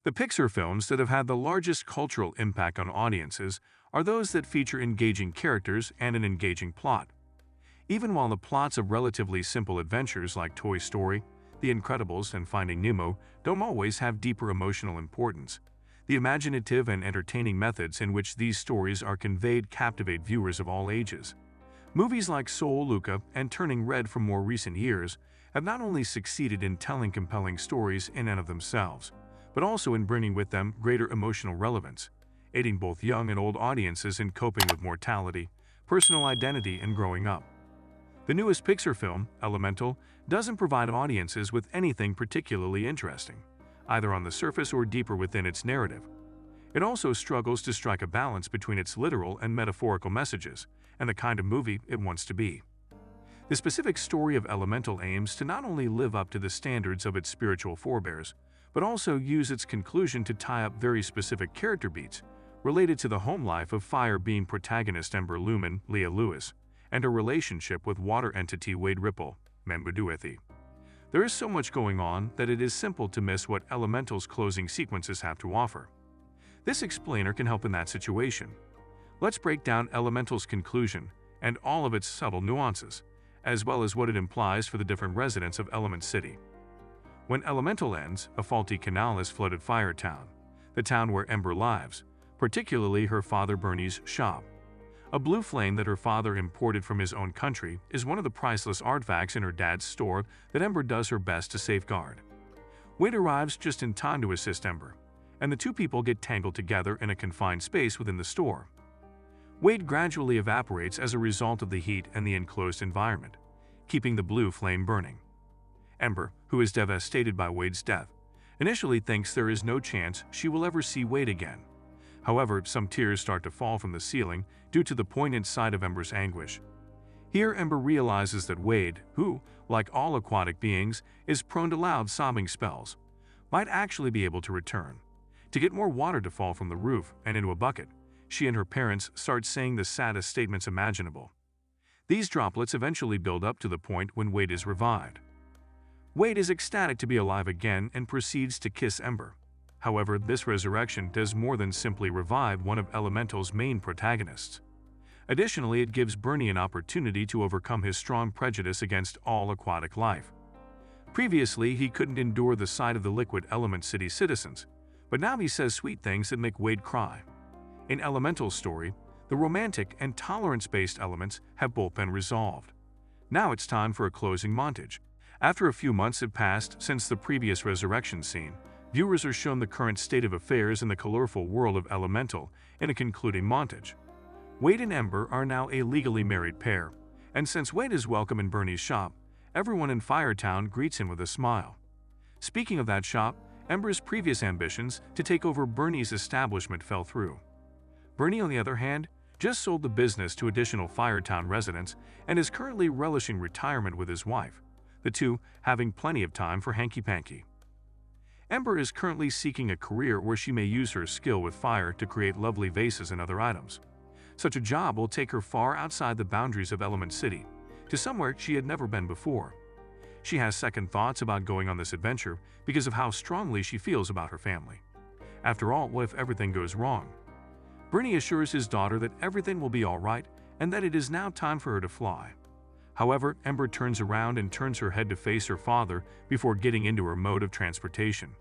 The Pixar films that have had the largest cultural impact on audiences are those that feature engaging characters and an engaging plot. Even while the plots of relatively simple adventures like Toy Story, The Incredibles, and Finding Nemo don't always have deeper emotional importance, the imaginative and entertaining methods in which these stories are conveyed captivate viewers of all ages. Movies like Soul, Luca, and Turning Red from more recent years have not only succeeded in telling compelling stories in and of themselves, but also in bringing with them greater emotional relevance, aiding both young and old audiences in coping with mortality, personal identity, and growing up. The newest Pixar film, Elemental, doesn't provide audiences with anything particularly interesting, either on the surface or deeper within its narrative. It also struggles to strike a balance between its literal and metaphorical messages and the kind of movie it wants to be. The specific story of Elemental aims to not only live up to the standards of its spiritual forebears, but also use its conclusion to tie up very specific character beats related to the home life of Fire Being protagonist Ember Lumen, Leah Lewis, and her relationship with water entity Wade Ripple, Membuduethi. There is so much going on that it is simple to miss what Elemental's closing sequences have to offer. This explainer can help in that situation. Let's break down Elemental's conclusion and all of its subtle nuances, as well as what it implies for the different residents of Element City. When Elemental ends, a faulty canal has flooded Firetown, the town where Ember lives, particularly her father Bernie's shop. A blue flame that her father imported from his own country is one of the priceless artifacts in her dad's store that Ember does her best to safeguard. Wade arrives just in time to assist Ember, and the two people get tangled together in a confined space within the store. Wade gradually evaporates as a result of the heat and the enclosed environment, keeping the blue flame burning. Ember, who is devastated by Wade's death, initially thinks there is no chance she will ever see Wade again. However, some tears start to fall from the ceiling due to the poignant sight of Ember's anguish. Here, Ember realizes that Wade, who, like all aquatic beings, is prone to loud sobbing spells, might actually be able to return. To get more water to fall from the roof and into a bucket, she and her parents start saying the saddest statements imaginable. These droplets eventually build up to the point when Wade is revived. Wade is ecstatic to be alive again and proceeds to kiss Ember. However, this resurrection does more than simply revive one of Elemental's main protagonists. Additionally, it gives Bernie an opportunity to overcome his strong prejudice against all aquatic life. Previously, he couldn't endure the sight of the liquid Element City citizens, but now he says sweet things that make Wade cry. In Elemental's story, the romantic and tolerance-based elements have both been resolved. Now it's time for a closing montage. After a few months have passed since the previous resurrection scene, viewers are shown the current state of affairs in the colorful world of Elemental in a concluding montage. Wade and Ember are now a legally married pair, and since Wade is welcome in Bernie's shop, everyone in Firetown greets him with a smile. Speaking of that shop, Ember's previous ambitions to take over Bernie's establishment fell through. Bernie, on the other hand, just sold the business to additional Firetown residents and is currently relishing retirement with his wife, the two having plenty of time for hanky-panky. Ember is currently seeking a career where she may use her skill with fire to create lovely vases and other items. Such a job will take her far outside the boundaries of Element City, to somewhere she had never been before. She has second thoughts about going on this adventure because of how strongly she feels about her family. After all, what if everything goes wrong? Bernie assures his daughter that everything will be all right and that it is now time for her to fly. However, Ember turns around and turns her head to face her father before getting into her mode of transportation.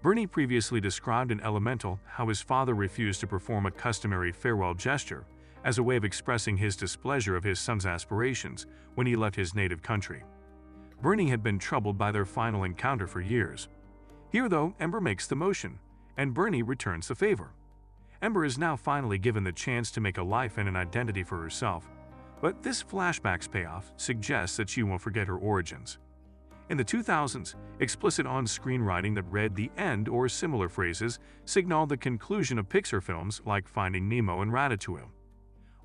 Bernie previously described in Elemental how his father refused to perform a customary farewell gesture as a way of expressing his displeasure of his son's aspirations when he left his native country. Bernie had been troubled by their final encounter for years. Here, though, Ember makes the motion, and Bernie returns the favor. Ember is now finally given the chance to make a life and an identity for herself, but this flashback's payoff suggests that she won't forget her origins. In the 2000s, explicit on-screen writing that read "the end" or similar phrases signaled the conclusion of Pixar films like Finding Nemo and Ratatouille.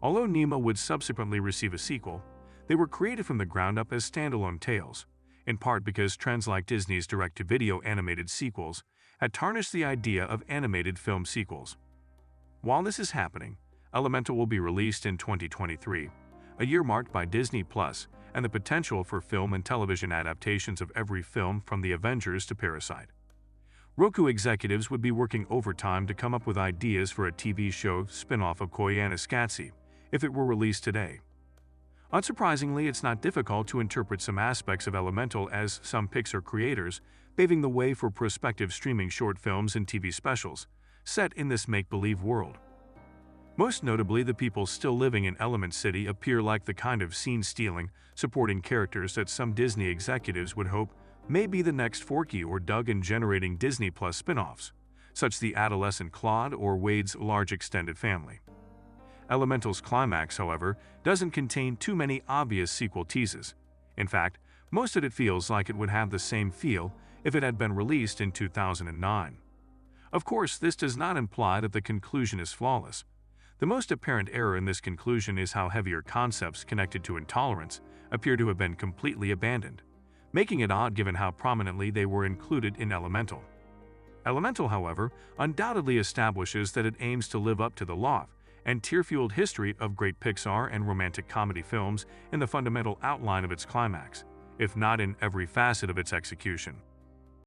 Although Nemo would subsequently receive a sequel, they were created from the ground up as standalone tales, in part because trends like Disney's direct-to-video animated sequels had tarnished the idea of animated film sequels. While this is happening, Elemental will be released in 2023, a year marked by Disney Plus and the potential for film and television adaptations of every film from The Avengers to Parasite. Roku executives would be working overtime to come up with ideas for a TV show spin-off of Koyaanisqatsi if it were released today. Unsurprisingly, it's not difficult to interpret some aspects of Elemental as some Pixar creators, paving the way for prospective streaming short films and TV specials, set in this make-believe world. Most notably, the people still living in Element City appear like the kind of scene-stealing, supporting characters that some Disney executives would hope may be the next Forky or Doug in generating Disney Plus spin-offs, such the adolescent Claude or Wade's large extended family. Elemental's climax, however, doesn't contain too many obvious sequel teases. In fact, most of it feels like it would have the same feel if it had been released in 2009. Of course, this does not imply that the conclusion is flawless. The most apparent error in this conclusion is how heavier concepts connected to intolerance appear to have been completely abandoned, making it odd given how prominently they were included in Elemental. Elemental, however, undoubtedly establishes that it aims to live up to the love and tear-fueled history of great Pixar and romantic comedy films in the fundamental outline of its climax, if not in every facet of its execution.